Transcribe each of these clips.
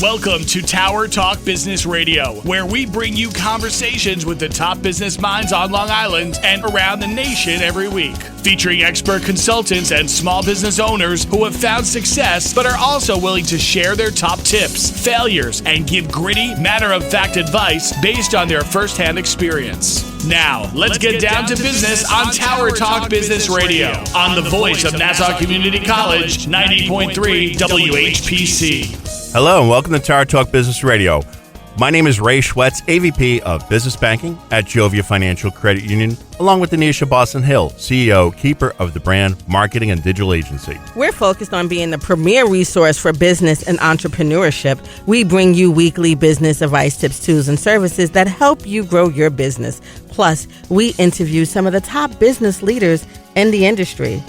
Welcome to Tower Talk Business Radio, where we bring you conversations with the top business minds on Long Island and around the nation every week. Featuring expert consultants and small business owners who have found success but are also willing to share their top tips, failures, and give gritty, matter-of-fact advice based on their firsthand experience. Now, let's get down to business on Tower Talk Business Radio on the voice of Nassau Community College, 90.3 WHPC. Hello and welcome to Tower Talk Business Radio. My name is Ray Schwetz, AVP of Business Banking at Jovia Financial Credit Union, along with Donyshia Boston-Hill, CEO, keeper of the brand, marketing, and digital agency. We're focused on being the premier resource for business and entrepreneurship. We bring you weekly business advice, tips, tools, and services that help you grow your business. Plus, we interview some of the top business leaders in the industry.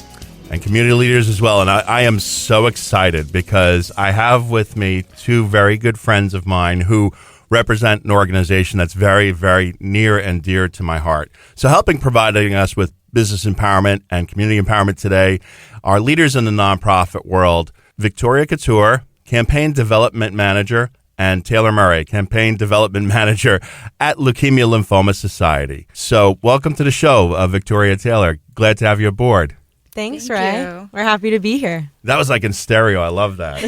And community leaders as well. And I am so excited because I have with me two very good friends of mine who represent an organization that's very, very near and dear to my heart. So providing us with business empowerment and community empowerment today are leaders in the nonprofit world, Victoria Catoir, Campaign Development Manager, and Taylor Murray, Campaign Development Manager at Leukemia and Lymphoma Society. So welcome to the show, Victoria Taylor. Glad to have you aboard. Thanks, Ray. We're happy to be here. That was like in stereo. I love that.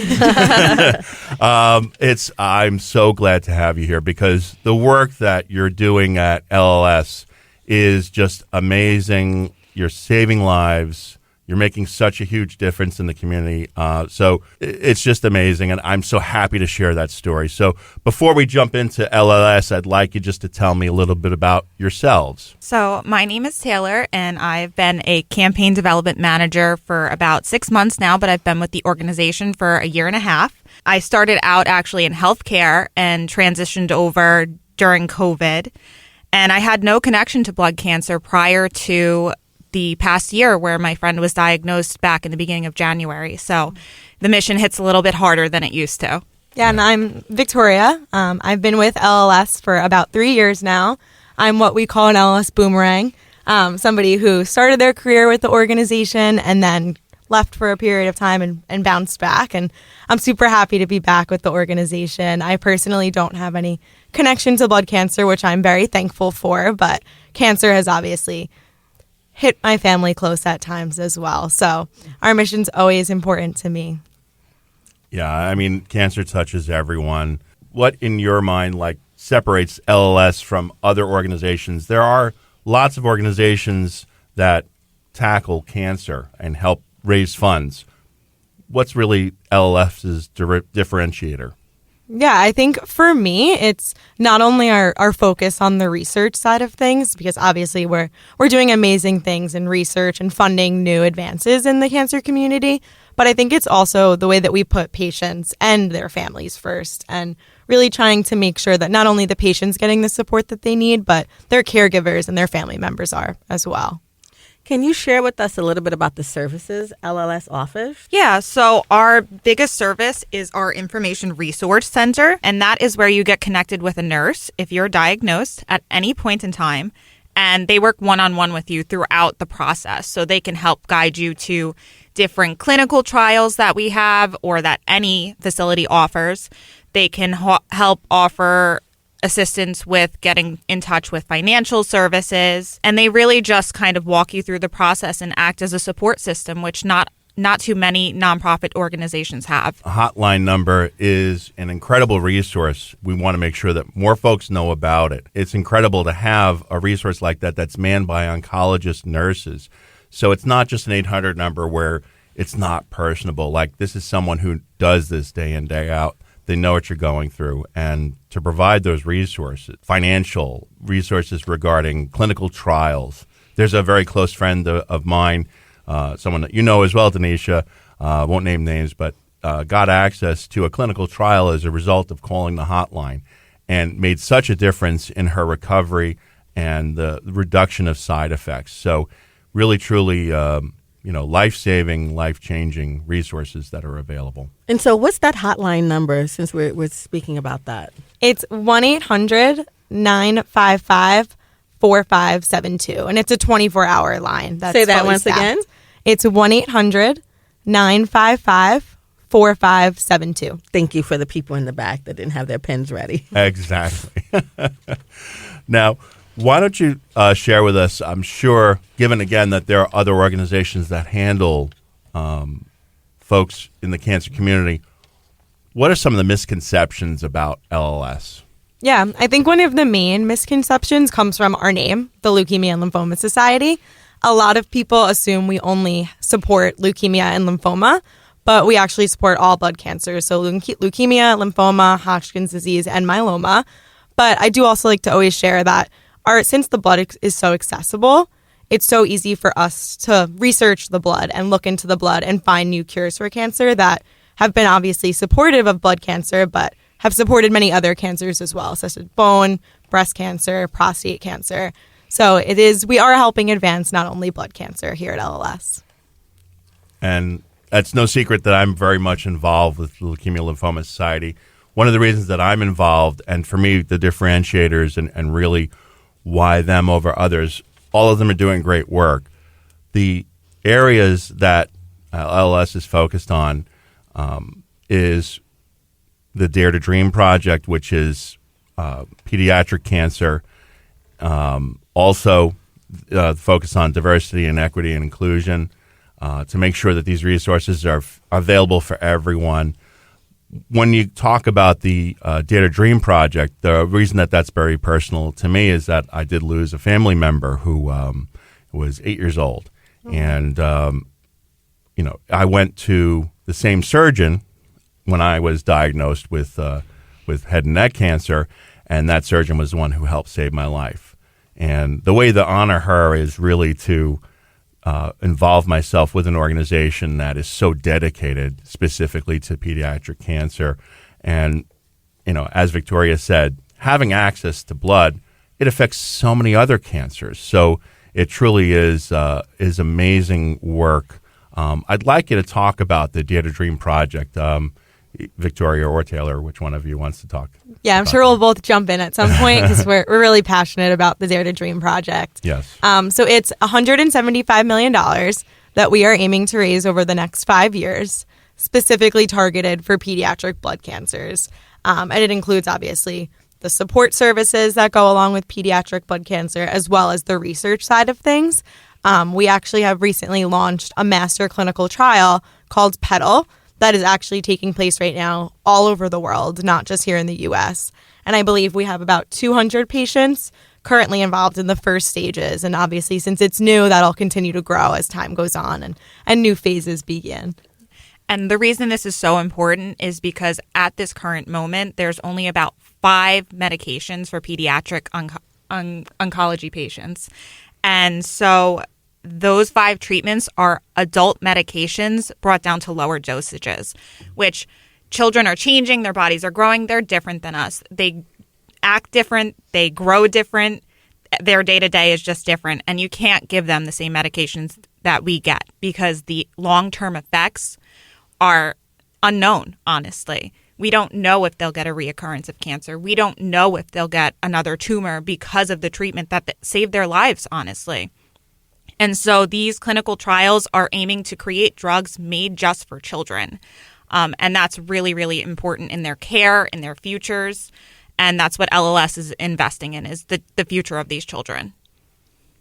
I'm so glad to have you here because the work that you're doing at LLS is just amazing. You're saving lives. You're making such a huge difference in the community. So it's just amazing, and I'm so happy to share that story. So before we jump into LLS, I'd like you just to tell me a little bit about yourselves. So my name is Taylor, and I've been a campaign development manager for about 6 months now, but I've been with the organization for a year and a half. I started out actually in healthcare and transitioned over during COVID, and I had no connection to blood cancer prior to the past year where my friend was diagnosed back in the beginning of January. So the mission hits a little bit harder than it used to. Yeah, and I'm Victoria. I've been with LLS for about 3 years now. I'm what we call an LLS boomerang, somebody who started their career with the organization and then left for a period of time and bounced back. And I'm super happy to be back with the organization. I personally don't have any connection to blood cancer, which I'm very thankful for, but cancer has obviously hit my family close at times as well. So our mission's always important to me. Yeah, I mean, cancer touches everyone. What, in your mind, separates LLS from other organizations? There are lots of organizations that tackle cancer and help raise funds. What's really LLS's differentiator? Yeah, I think for me, it's not only our focus on the research side of things, because obviously we're doing amazing things in research and funding new advances in the cancer community, but I think it's also the way that we put patients and their families first and really trying to make sure that not only the patients getting the support that they need, but their caregivers and their family members are as well. Can you share with us a little bit about the services LLS offers? Yeah, so our biggest service is our Information Resource Center, and that is where you get connected with a nurse if you're diagnosed at any point in time, and they work one-on-one with you throughout the process. So they can help guide you to different clinical trials that we have or that any facility offers. They can help offer assistance with getting in touch with financial services, and they really just kind of walk you through the process and act as a support system, which not too many nonprofit organizations have. A hotline number is an incredible resource. We want to make sure that more folks know about it. It's incredible to have a resource like that that's manned by oncologist nurses. So it's not just an 800 number where it's not personable. This is someone who does this day in, day out. They know what you're going through, and to provide those resources, financial resources regarding clinical trials. There's a very close friend of mine, someone that you know as well, Donyshia, won't name names, but got access to a clinical trial as a result of calling the hotline and made such a difference in her recovery and the reduction of side effects. So really, truly, life-saving, life-changing resources that are available. And so what's that hotline number, since we're speaking about that? It's 1-800-955-4572, and it's a 24-hour line. Say that once again. It's 1-800-955-4572. 888-888-4572. Thank you for the people in the back that didn't have their pens ready. Exactly. Now, why don't you share with us, I'm sure, given again that there are other organizations that handle folks in the cancer community, what are some of the misconceptions about LLS? Yeah, I think one of the main misconceptions comes from our name, the Leukemia and Lymphoma Society. A lot of people assume we only support leukemia and lymphoma, but we actually support all blood cancers, so leukemia, lymphoma, Hodgkin's disease, and myeloma. But I do also like to always share that since the blood is so accessible, it's so easy for us to research the blood and look into the blood and find new cures for cancer that have been obviously supportive of blood cancer, but have supported many other cancers as well, such as bone, breast cancer, prostate cancer. So we are helping advance not only blood cancer here at LLS. And it's no secret that I'm very much involved with the Leukemia and Lymphoma Society. One of the reasons that I'm involved, and for me, the differentiators and really why them over others, all of them are doing great work. The areas that LLS is focused on is the Dare to Dream project, which is pediatric cancer. Also, focus on diversity and equity and inclusion to make sure that these resources are available for everyone. When you talk about the Dare to Dream project, the reason that that's very personal to me is that I did lose a family member who was 8 years old. And, I went to the same surgeon when I was diagnosed with head and neck cancer, and that surgeon was the one who helped save my life. And the way to honor her is really to involve myself with an organization that is so dedicated specifically to pediatric cancer. And, as Victoria said, having access to blood, it affects so many other cancers. So it truly is amazing work. I'd like you to talk about the Dare to Dream project. Victoria or Taylor, which one of you wants to talk? Yeah, I'm sure we'll both jump in at some point because we're really passionate about the Dare to Dream project. Yes. So it's $175 million that we are aiming to raise over the next 5 years, specifically targeted for pediatric blood cancers. And it includes, obviously, the support services that go along with pediatric blood cancer, as well as the research side of things. We actually have recently launched a master clinical trial called PEDAL, that is actually taking place right now all over the world, not just here in the U.S. And I believe we have about 200 patients currently involved in the first stages. And obviously, since it's new, that'll continue to grow as time goes on and new phases begin. And the reason this is so important is because at this current moment, there's only about 5 medications for pediatric oncology patients. And so those 5 treatments are adult medications brought down to lower dosages, which children are changing, their bodies are growing, they're different than us. They act different, they grow different, their day-to-day is just different, and you can't give them the same medications that we get because the long-term effects are unknown, honestly. We don't know if they'll get a reoccurrence of cancer. We don't know if they'll get another tumor because of the treatment that saved their lives, honestly. And so these clinical trials are aiming to create drugs made just for children. And that's really, really important in their care, in their futures. And that's what LLS is investing in, is the future of these children.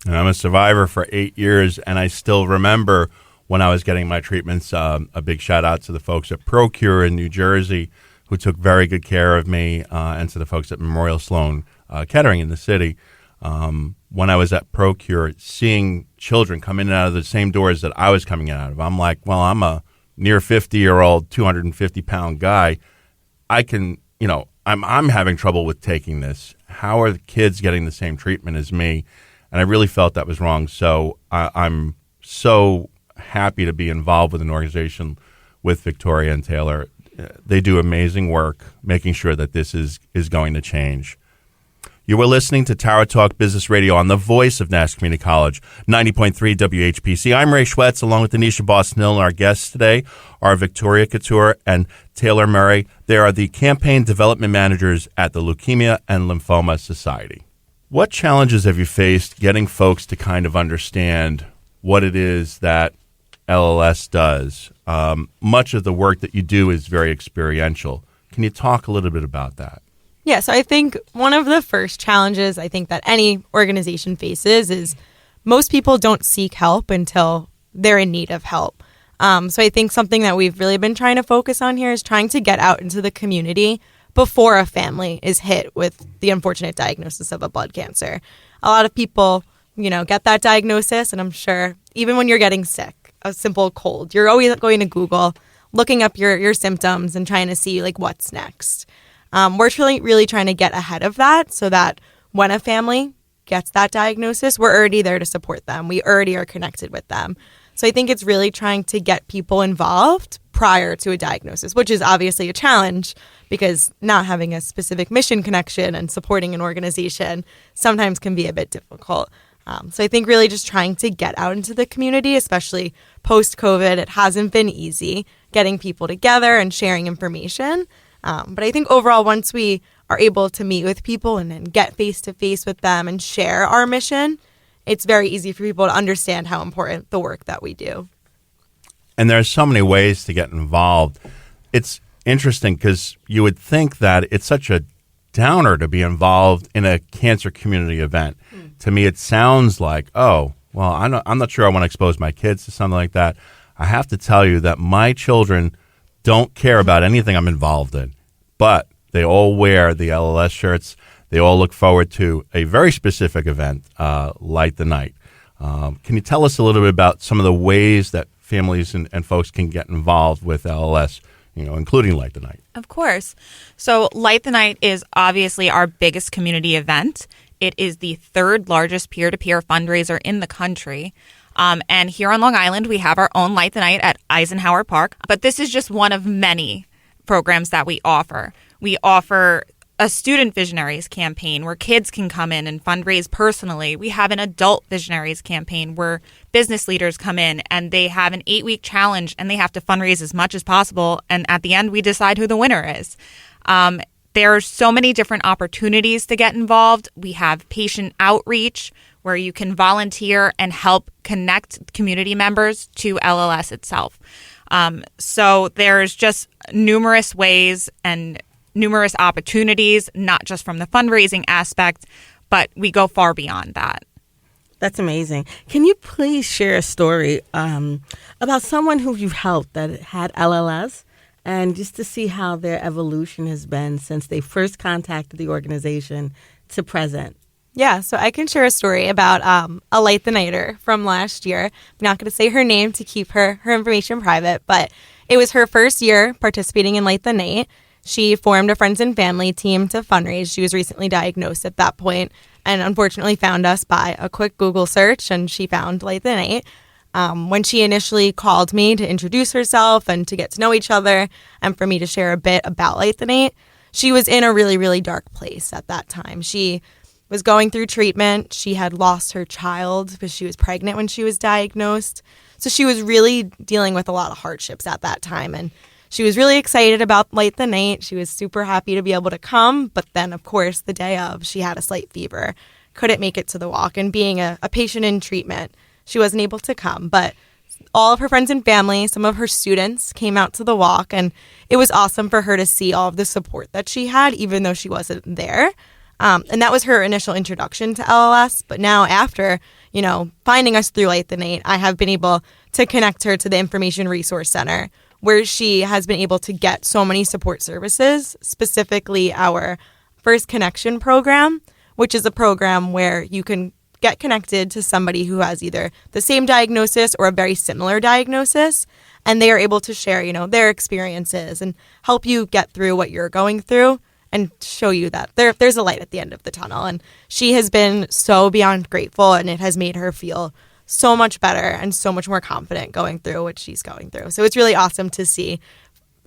And I'm a survivor for 8 years, and I still remember when I was getting my treatments. A big shout out to the folks at ProCure in New Jersey who took very good care of me, and to the folks at Memorial Sloan Kettering in the city. When I was at ProCure, seeing children come in and out of the same doors that I was coming out of, I'm like, well, I'm a near 50-year-old, 250-pound guy. I can, I'm having trouble with taking this. How are the kids getting the same treatment as me? And I really felt that was wrong. So I'm so happy to be involved with an organization with Victoria and Taylor. They do amazing work making sure that this is going to change. You were listening to Tower Talk Business Radio on the voice of Nash Community College, 90.3 WHPC. I'm Ray Schwetz, along with Donyshia Boston-Hill, and our guests today are Victoria Catoir and Taylor Murray. They are the campaign development managers at the Leukemia and Lymphoma Society. What challenges have you faced getting folks to kind of understand what it is that LLS does? much of the work that you do is very experiential. Can you talk a little bit about that? Yeah, so I think one of the first challenges I think that any organization faces is most people don't seek help until they're in need of help. So I think something that we've really been trying to focus on here is trying to get out into the community before a family is hit with the unfortunate diagnosis of a blood cancer. A lot of people, get that diagnosis, and I'm sure even when you're getting sick, a simple cold, you're always going to Google, looking up your symptoms and trying to see what's next. We're really trying to get ahead of that so that when a family gets that diagnosis, we're already there to support them. We already are connected with them. So I think it's really trying to get people involved prior to a diagnosis, which is obviously a challenge because not having a specific mission connection and supporting an organization sometimes can be a bit difficult. So I think really just trying to get out into the community, especially post-COVID, it hasn't been easy getting people together and sharing information. But I think overall, once we are able to meet with people and get face-to-face with them and share our mission, it's very easy for people to understand how important the work that we do. And there are so many ways to get involved. It's interesting because you would think that it's such a downer to be involved in a cancer community event. To me, it sounds like, oh, well, I'm not sure I want to expose my kids to something like that. I have to tell you that my children don't care about anything I'm involved in, but they all wear the LLS shirts. They all look forward to a very specific event, Light the Night. Can you tell us a little bit about some of the ways that families and folks can get involved with LLS, including Light the Night? Of course. So Light the Night is obviously our biggest community event. It is the third largest peer-to-peer fundraiser in the country. And here on Long Island, we have our own Light the Night at Eisenhower Park. But this is just one of many programs that we offer. We offer a student visionaries campaign where kids can come in and fundraise personally. We have an adult visionaries campaign where business leaders come in and they have an 8-week challenge and they have to fundraise as much as possible. And at the end, we decide who the winner is. There are so many different opportunities to get involved. We have patient outreach where you can volunteer and help connect community members to LLS itself. So there's just numerous ways and numerous opportunities, not just from the fundraising aspect, but we go far beyond that. That's amazing. Can you please share a story about someone who you've helped that had LLS, and just to see how their evolution has been since they first contacted the organization to present? Yeah, so I can share a story about a Light the Nighter from last year. I'm not going to say her name to keep her information private, but it was her first year participating in Light the Night. She formed a friends and family team to fundraise. She was recently diagnosed at that point and unfortunately found us by a quick Google search, and she found Light the Night. When she initially called me to introduce herself and to get to know each other and for me to share a bit about Light the Night, she was in a really, really dark place at that time. She was going through treatment. She had lost her child because she was pregnant when she was diagnosed. So she was really dealing with a lot of hardships at that time. And she was really excited about Light the Night. She was super happy to be able to come. But then, of course, the day of, she had a slight fever, couldn't make it to the walk. And being a patient in treatment, she wasn't able to come. But all of her friends and family, some of her students came out to the walk. And it was awesome for her to see all of the support that she had, even though she wasn't there. And that was her initial introduction to LLS. But now after, finding us through Light the Night, I have been able to connect her to the Information Resource Center, where she has been able to get so many support services, specifically our First Connection program, which is a program where you can get connected to somebody who has either the same diagnosis or a very similar diagnosis, and they are able to share, their experiences and help you get through what you're going through and show you that there's a light at the end of the tunnel. And she has been so beyond grateful, and it has made her feel so much better and so much more confident going through what she's going through. So it's really awesome to see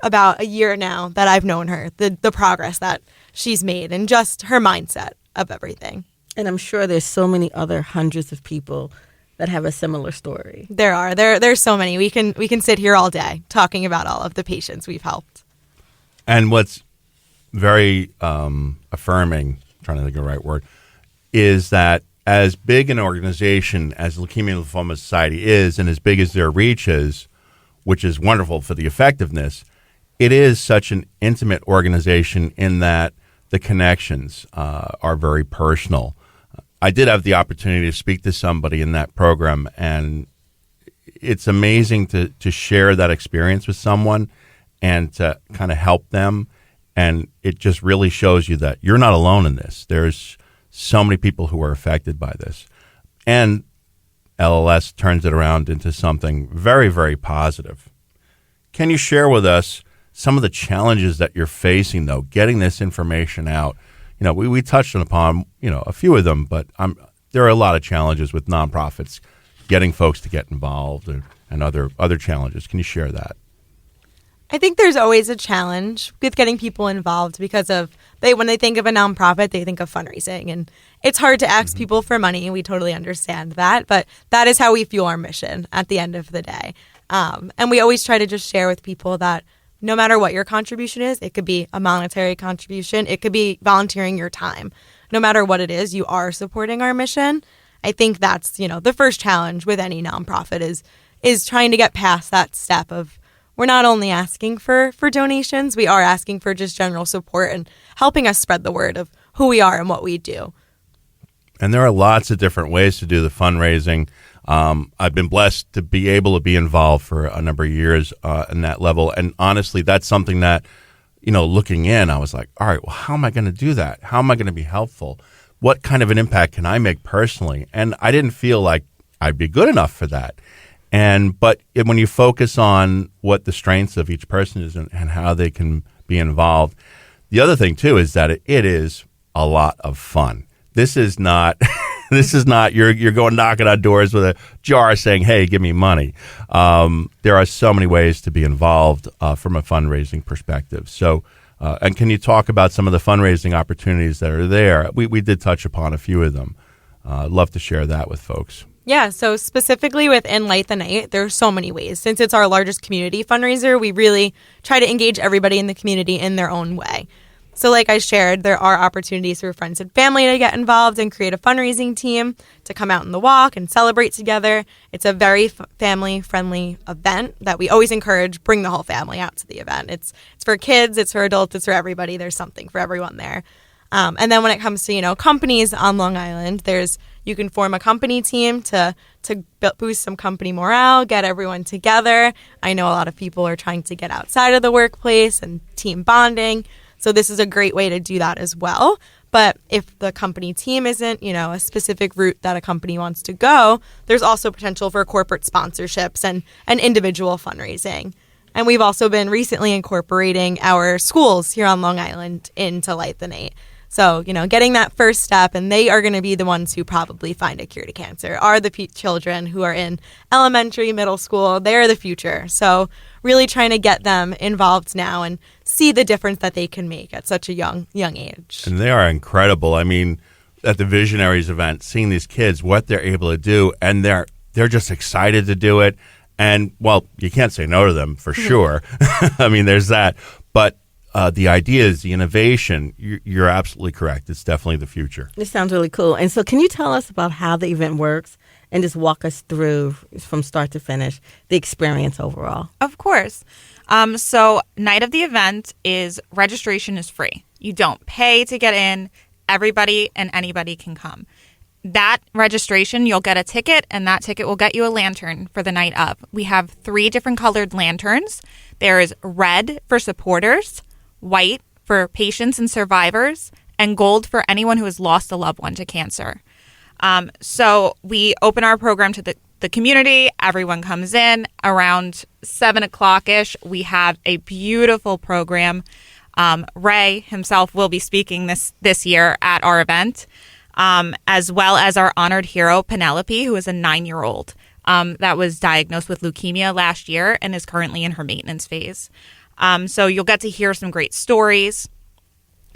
about a year now that I've known her, the progress that she's made and just her mindset of everything. And I'm sure there's so many other hundreds of people that have a similar story. There are. There's so many. We can sit here all day talking about all of the patients we've helped. And what's very affirming, trying to think of the right word, is that as big an organization as Leukemia and Lymphoma Society is, and as big as their reach is, which is wonderful for the effectiveness, it is such an intimate organization in that the connections are very personal. I did have the opportunity to speak to somebody in that program, and it's amazing to share that experience with someone and to kind of help them. And it just really shows you that you're not alone in this. There's so many people who are affected by this. And LLS turns it around into something very, very positive. Can you share with us some of the challenges that you're facing, though, getting this information out? You know, we touched upon, a few of them, but there are a lot of challenges with nonprofits getting folks to get involved and other challenges. Can you share that? I think there's always a challenge with getting people involved because when they think of a nonprofit, they think of fundraising. And it's hard to ask people for money. We totally understand that. But that is how we fuel our mission at the end of the day. And we always try to just share with people that no matter what your contribution is, it could be a monetary contribution, it could be volunteering your time. No matter what it is, you are supporting our mission. I think that's, the first challenge with any nonprofit is trying to get past that step of we're not only asking for donations, we are asking for just general support and helping us spread the word of who we are and what we do. And there are lots of different ways to do the fundraising. I've been blessed to be able to be involved for a number of years in that level. And honestly, that's something that, looking in, I was like, all right, well, how am I going to do that? How am I going to be helpful? What kind of an impact can I make personally? And I didn't feel like I'd be good enough for that. But when you focus on what the strengths of each person is and how they can be involved, the other thing too is that it is a lot of fun. This is not you're going knocking on doors with a jar saying, "Hey, give me money." There are so many ways to be involved from a fundraising perspective. So, and can you talk about some of the fundraising opportunities that are there? We did touch upon a few of them. I'd love to share that with folks. Yeah, so specifically within Light the Night, there are so many ways. Since it's our largest community fundraiser, we really try to engage everybody in the community in their own way. So like I shared, there are opportunities for friends and family to get involved and create a fundraising team to come out in the walk and celebrate together. It's a very family-friendly event that we always encourage, bring the whole family out to the event. It's for kids, it's for adults, it's for everybody. There's something for everyone there. And then when it comes to, companies on Long Island, you can form a company team to boost some company morale, get everyone together. I know a lot of people are trying to get outside of the workplace and team bonding. So this is a great way to do that as well. But if the company team isn't, a specific route that a company wants to go, there's also potential for corporate sponsorships and individual fundraising. And we've also been recently incorporating our schools here on Long Island into Light the Night. So, getting that first step, and they are going to be the ones who probably find a cure to cancer, are the children who are in elementary, middle school. They're the future. So really trying to get them involved now and see the difference that they can make at such a young age. And they are incredible. I mean, at the Visionaries event, seeing these kids, what they're able to do, and they're just excited to do it. And, well, you can't say no to them for sure. I mean, there's that. But the ideas, the innovation, you're absolutely correct. It's definitely the future. This sounds really cool. And so can you tell us about how the event works and just walk us through from start to finish the experience overall? Of course. So night of the event registration is free. You don't pay to get in. Everybody and anybody can come. That registration, you'll get a ticket, and that ticket will get you a lantern for the night of. We have 3 different colored lanterns. There is red for supporters, white for patients and survivors, and gold for anyone who has lost a loved one to cancer. So we open our program to the community. Everyone comes in around 7 o'clock-ish. We have a beautiful program. Ray himself will be speaking this year at our event, as well as our honored hero, Penelope, who is a 9-year-old that was diagnosed with leukemia last year and is currently in her maintenance phase. So you'll get to hear some great stories.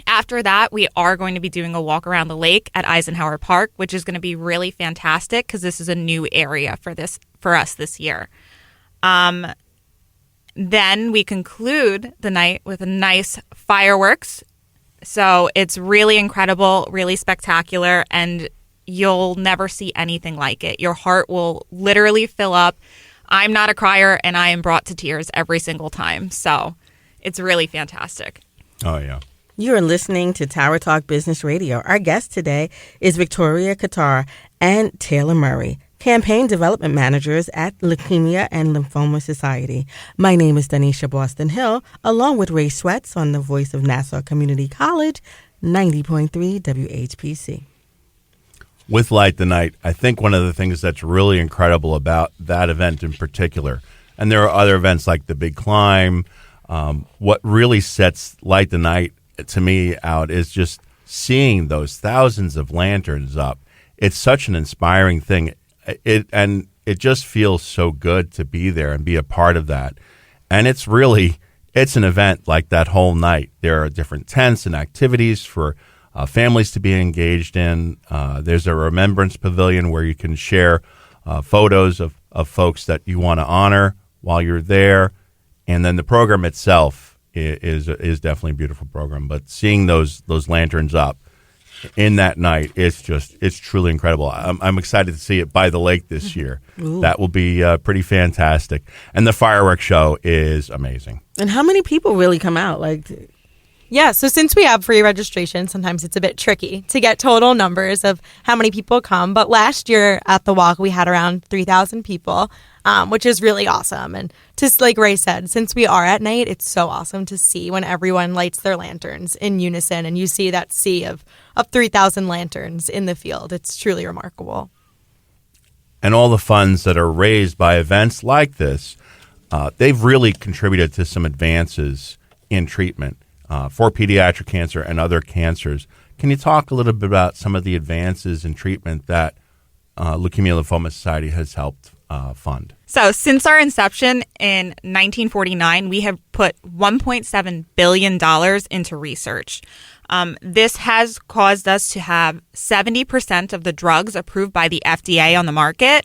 After that, we are going to be doing a walk around the lake at Eisenhower Park, which is going to be really fantastic because this is a new area for us this year. Then we conclude the night with a nice fireworks. So it's really incredible, really spectacular, and you'll never see anything like it. Your heart will literally fill up. I'm not a crier, and I am brought to tears every single time. So it's really fantastic. Oh, yeah. You are listening to Tower Talk Business Radio. Our guest today is Victoria Catoir and Taylor Murray, Campaign Development Managers at Leukemia and Lymphoma Society. My name is Donyshia Boston-Hill, along with Ray Schwetz on the voice of Nassau Community College, 90.3 WHPC. With Light the Night, I think one of the things that's really incredible about that event in particular, and there are other events like the Big Climb, what really sets Light the Night to me out is just seeing those thousands of lanterns up. It's such an inspiring thing. It just feels so good to be there and be a part of that. And it's an event like that whole night. There are different tents and activities for families to be engaged in. There's a remembrance pavilion where you can share photos of folks that you want to honor while you're there. And then the program itself is definitely a beautiful program. But seeing those lanterns up in that night, it's truly incredible. I'm excited to see it by the lake this year. Ooh. That will be pretty fantastic. And the fireworks show is amazing. And how many people really come out? Yeah, so since we have free registration, sometimes it's a bit tricky to get total numbers of how many people come. But last year at the walk, we had around 3,000 people, which is really awesome. And just like Ray said, since we are at night, it's so awesome to see when everyone lights their lanterns in unison and you see that sea of 3,000 lanterns in the field. It's truly remarkable. And all the funds that are raised by events like this, they've really contributed to some advances in treatment for pediatric cancer and other cancers. Can you talk a little bit about some of the advances in treatment that Leukemia and Lymphoma Society has helped fund? So since our inception in 1949, we have put $1.7 billion into research. This has caused us to have 70% of the drugs approved by the FDA on the market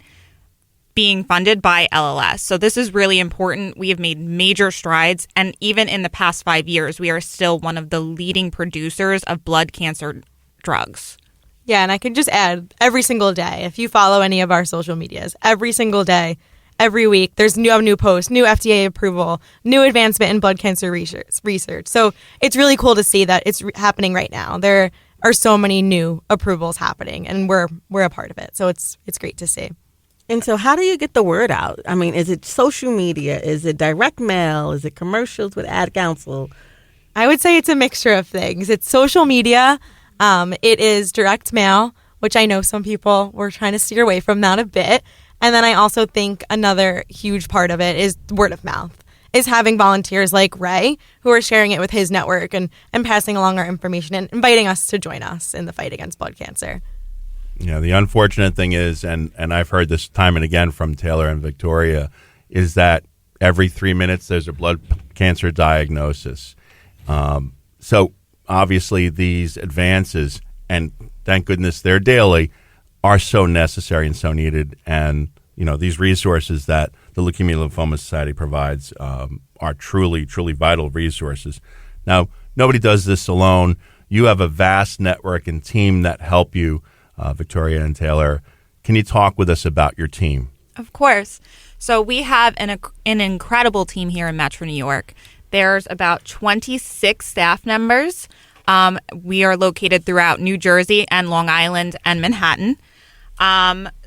being funded by LLS. So this is really important. We have made major strides. And even in the past 5 years, we are still one of the leading producers of blood cancer drugs. Yeah, and I could just add, every single day, if you follow any of our social medias, every single day, every week, there's new posts, new FDA approval, new advancement in blood cancer research. So it's really cool to see that it's happening right now. There are so many new approvals happening, and we're a part of it. So it's great to see. And so how do you get the word out? I mean, is it social media? Is it direct mail? Is it commercials with ad council? I would say it's a mixture of things. It's social media. It is direct mail, which I know some people were trying to steer away from that a bit. And then I also think another huge part of it is word of mouth, is having volunteers like Ray who are sharing it with his network and passing along our information and inviting us to join us in the fight against blood cancer. Yeah, the unfortunate thing is, and I've heard this time and again from Taylor and Victoria, is that every 3 minutes there's a blood cancer diagnosis. So obviously these advances, and thank goodness they're daily, are so necessary and so needed. And, these resources that the Leukemia and Lymphoma Society provides are truly, truly vital resources. Now, nobody does this alone. You have a vast network and team that help you, Victoria and Taylor. Can you talk with us about your team? Of course. So we have an incredible team here in Metro New York. There's about 26 staff members. We are located throughout New Jersey and Long Island and Manhattan.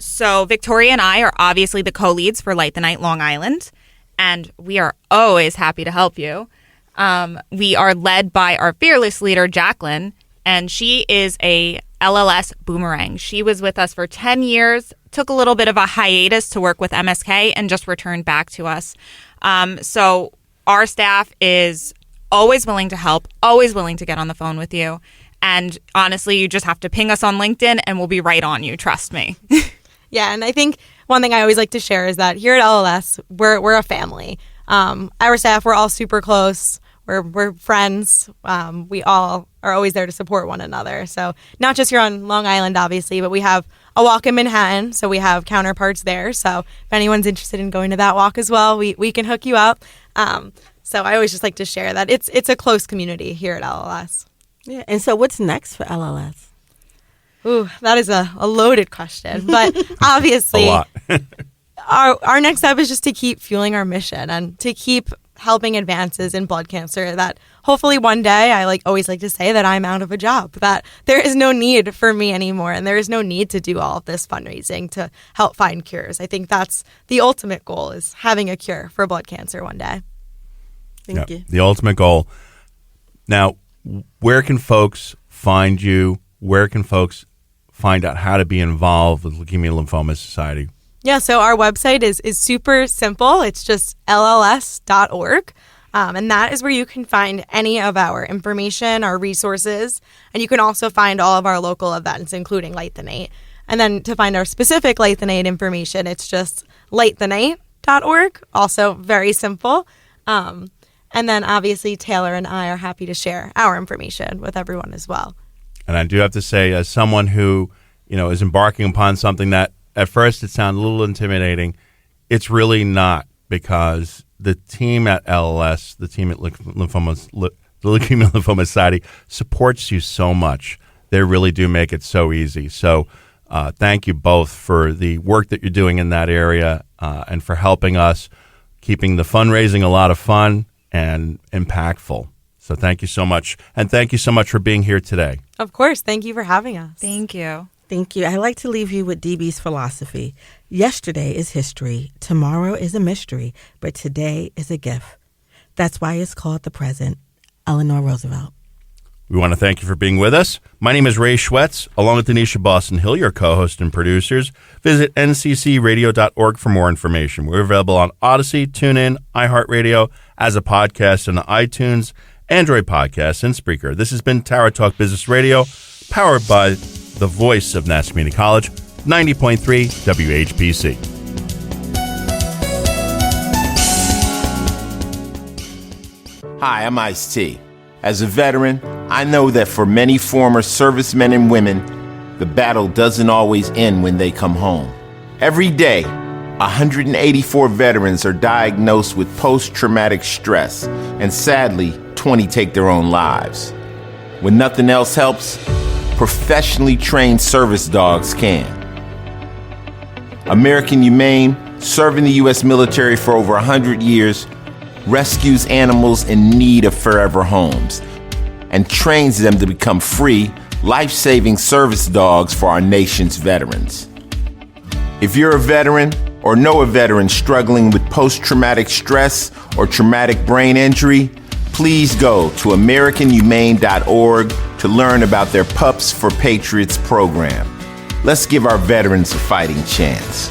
So Victoria and I are obviously the co-leads for Light the Night Long Island, and we are always happy to help you. We are led by our fearless leader, Jacqueline, and she is a LLS boomerang. She was with us for 10 years, took a little bit of a hiatus to work with MSK, and just returned back to us. So our staff is always willing to help, always willing to get on the phone with you. And honestly, you just have to ping us on LinkedIn and we'll be right on you. Trust me. Yeah, and I think one thing I always like to share is that here at LLS, we're a family. Our staff, we're all super close. We're friends. We all are always there to support one another. So not just here on Long Island, obviously, but we have a walk in Manhattan. So we have counterparts there. So if anyone's interested in going to that walk as well, we can hook you up. So I always just like to share that it's a close community here at LLS. Yeah. And so what's next for LLS? Ooh, that is a loaded question. But obviously, a lot. our next step is just to keep fueling our mission and to keep helping advances in blood cancer, that hopefully one day, I always like to say that I'm out of a job, that there is no need for me anymore, and there is no need to do all of this fundraising to help find cures. I think that's the ultimate goal, is having a cure for blood cancer one day. Thank you. The ultimate goal. Now, where can folks find you? Where can folks find out how to be involved with Leukemia and Lymphoma Society? Yeah, so our website is super simple. It's just lls.org. And that is where you can find any of our information, our resources, and you can also find all of our local events, including Light the Night. And then to find our specific Light the Night information, it's just lightthenight.org, also very simple. And then obviously Taylor and I are happy to share our information with everyone as well. And I do have to say, as someone who, is embarking upon something that at first it sounded a little intimidating, it's really not, because the team at LLS, the team at the Leukemia and Lymphoma Society supports you so much. They really do make it so easy. So thank you both for the work that you're doing in that area and for helping us, keeping the fundraising a lot of fun and impactful. So thank you so much. And thank you so much for being here today. Of course. Thank you for having us. Thank you. Thank you. I like to leave you with DB's philosophy. Yesterday is history. Tomorrow is a mystery. But today is a gift. That's why it's called the present. Eleanor Roosevelt. We want to thank you for being with us. My name is Ray Schwetz, along with Donyshia Boston-Hill, your co-host and producers. Visit nccradio.org for more information. We're available on Odyssey, TuneIn, iHeartRadio, as a podcast on iTunes, Android Podcasts, and Spreaker. This has been Tower Talk Business Radio, powered by the voice of National Community College, 90.3 WHPC. Hi, I'm Ice-T. As a veteran, I know that for many former servicemen and women, the battle doesn't always end when they come home. Every day, 184 veterans are diagnosed with post-traumatic stress, and sadly, 20 take their own lives. When nothing else helps, professionally trained service dogs can. American Humane, serving the U.S. military for over 100 years, rescues animals in need of forever homes and trains them to become free, life-saving service dogs for our nation's veterans. If you're a veteran or know a veteran struggling with post-traumatic stress or traumatic brain injury, please go to AmericanHumane.org to learn about their Pups for Patriots program. Let's give our veterans a fighting chance.